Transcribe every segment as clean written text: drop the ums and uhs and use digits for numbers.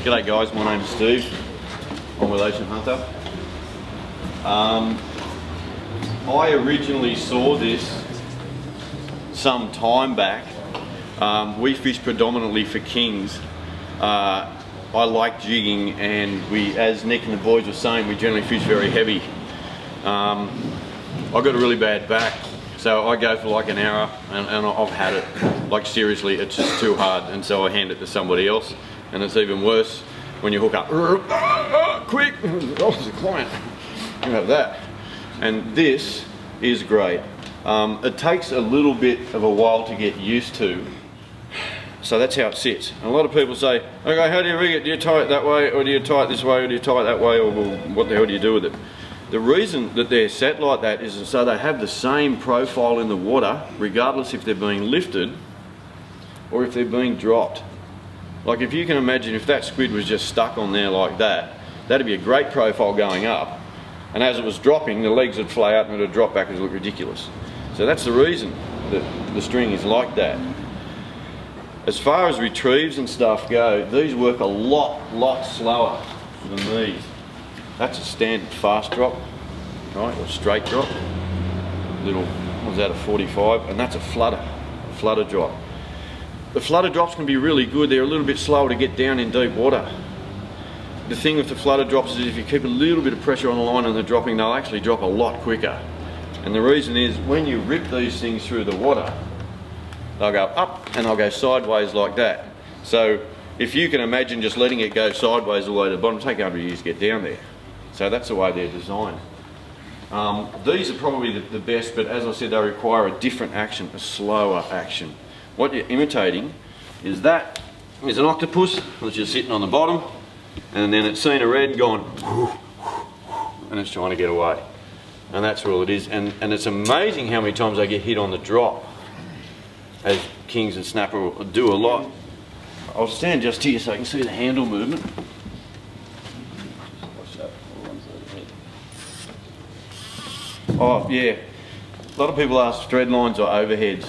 G'day guys, my name's Steve. I'm with Ocean Hunter. I originally saw this some time back. We fish predominantly for kings. I like jigging, and we, as Nick and the boys were saying, we generally fish very heavy. I got a really bad back, so I go for like an hour and I've had it. Like seriously, it's just too hard, and so I hand it to somebody else. And it's even worse when you hook up, quick, oh, it's a client, you have that. And this is great. It takes a little bit of a while to get used to. So that's how it sits. And a lot of people say, okay, how do you rig it? Do you tie it that way, or do you tie it this way, or do you tie it that way, or well, what the hell do you do with it? The reason that they're set like that is so they have the same profile in the water, regardless if they're being lifted or if they're being dropped. Like if you can imagine if that squid was just stuck on there like that, that'd be a great profile going up. And as it was dropping, the legs would flay out and it would drop back and look ridiculous. So that's the reason that the string is like that. As far as retrieves and stuff go, these work a lot slower than these. That's a standard fast drop, right, or straight drop. Little, what was that, a 45? And that's a flutter drop. The flutter drops can be really good. They're a little bit slower to get down in deep water. The thing with the flutter drops is if you keep a little bit of pressure on the line and they're dropping, they'll actually drop a lot quicker. And the reason is when you rip these things through the water, they'll go up and they'll go sideways like that. So if you can imagine just letting it go sideways all the way to the bottom, take 100 years to get down there. So that's the way they're designed. These are probably the best, but as I said, they require a different action, a slower action. What you're imitating is that is an octopus that's just sitting on the bottom, and then it's seen a red and gone, and it's trying to get away. And that's all it is. And it's amazing how many times they get hit on the drop, as kings and snapper do a lot. I'll stand just here so I can see the handle movement. Oh yeah, a lot of people ask thread lines or overheads.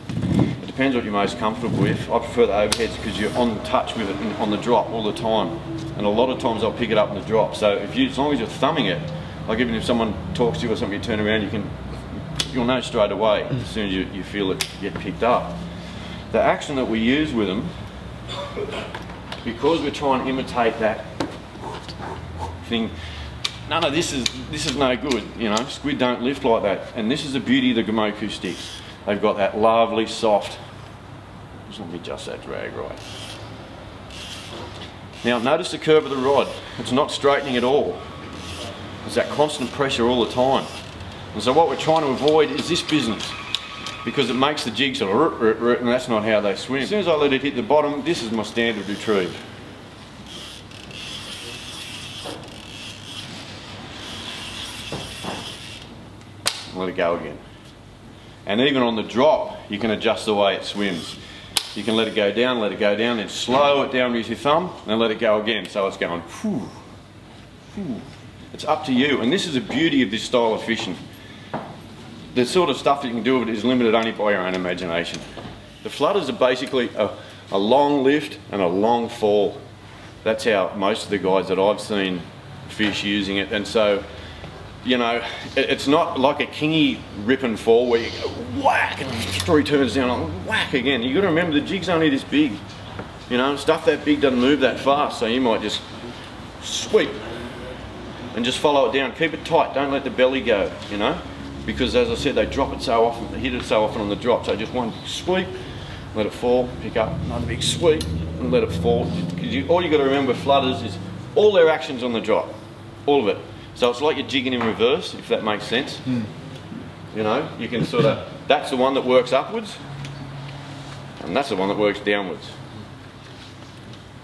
It depends what you're most comfortable with. I prefer the overheads because you're on touch with it on the drop all the time. And a lot of times I'll pick it up in the drop. So if you, as long as you're thumbing it, like even if someone talks to you or something, you turn around, you'll know straight away as soon as you feel it get picked up. The action that we use with them, because we're trying to imitate that thing, none of this is no good, you know. Squid don't lift like that, and this is the beauty of the Gamoku sticks. They've got that lovely soft. Just let me adjust that drag right. Now notice the curve of the rod. It's not straightening at all. It's that constant pressure all the time. And so what we're trying to avoid is this business, because it makes the jig sort of, and that's not how they swim. As soon as I let it hit the bottom, this is my standard retrieve. Let it go again. And even on the drop, you can adjust the way it swims. You can let it go down, then slow it down with your thumb, and let it go again. So it's going, whew, whew. It's up to you. And this is the beauty of this style of fishing. The sort of stuff that you can do with it is limited only by your own imagination. The flutters are basically a long lift and a long fall. That's how most of the guys that I've seen fish using it. And so, you know, it's not like a kingy rip and fall where you go whack and 3 turns down and whack again. You got to remember the jig's only this big. You know, stuff that big doesn't move that fast, so you might just sweep and just follow it down. Keep it tight, don't let the belly go, you know, because as I said, they drop it so often, they hit it so often on the drop. So just one sweep, let it fall, pick up another big sweep and let it fall. Because all you got to remember with flutters is all their actions on the drop, all of it. So it's like you're jigging in reverse, if that makes sense. You know, you can sort of, that's the one that works upwards, and that's the one that works downwards.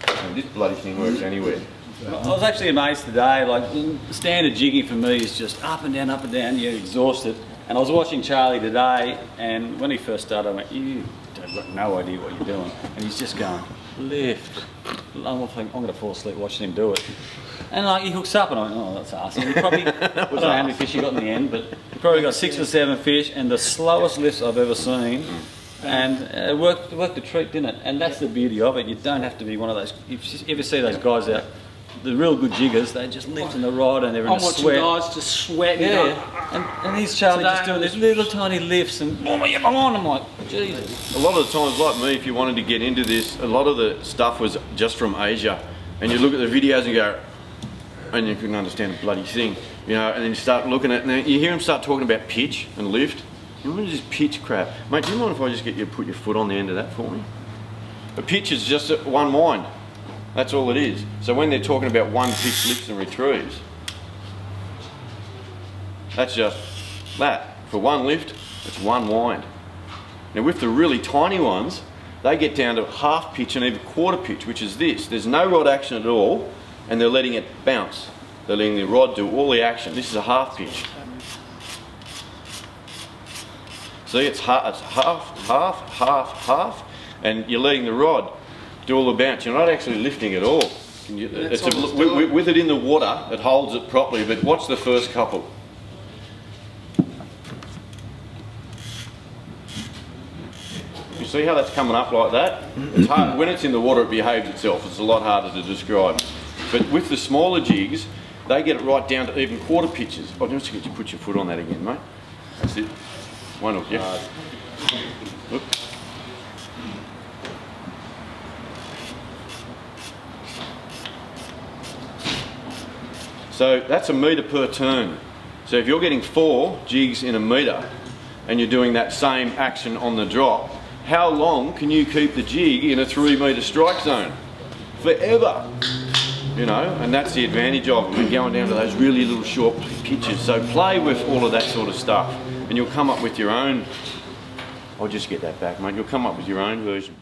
And this bloody thing works anywhere. I was actually amazed today, like standard jigging for me is just up and down, you're exhausted. And I was watching Charlie today, and when he first started I went, you have got no idea what you're doing. And he's just going, lift. I'm going to fall asleep watching him do it. And like he hooks up and I went, oh, that's awesome. He probably, I don't know how many fish he got in the end, but he probably got 6 or 7 fish, and the slowest lifts I've ever seen. And it worked a treat, didn't it? And that's the beauty of it. You don't have to be one of those. If you ever see those guys out, the real good jiggers, they just lifting the rod and they're in a sweat. I'm watching guys just sweating. And he's Charlie just doing these little tiny lifts and I'm like, Jesus. A lot of the times, like me, if you wanted to get into this, a lot of the stuff was just from Asia. And you look at the videos and go, and you couldn't understand a bloody thing, you know, and then you start looking at it and you hear them start talking about pitch and lift. And what is this pitch crap? Mate, do you mind if I just get you to put your foot on the end of that for me? A pitch is just one wind. That's all it is. So when they're talking about one pitch lifts and retrieves, that's just that. For one lift, it's one wind. Now with the really tiny ones, they get down to half pitch and even quarter pitch, which is this. There's no rod action at all, and they're letting it bounce. They're letting the rod do all the action. This is a half pitch. See, it's half, and you're letting the rod do all the bounce. You're not actually lifting at all. With it in the water, it holds it properly, but watch the first couple. You see how that's coming up like that? It's hard. When it's in the water, it behaves itself. It's a lot harder to describe. But with the smaller jigs, they get it right down to even quarter pitches. Oh, just get you put your foot on that again, mate. That's it. One hook, yeah. Look. So that's a metre per turn. So if you're getting 4 jigs in a metre and you're doing that same action on the drop, how long can you keep the jig in a 3 metre strike zone? Forever. You know, and that's the advantage of it. We're going down to those really little short pitches. So play with all of that sort of stuff and you'll come up with your own. I'll just get that back, mate. You'll come up with your own version.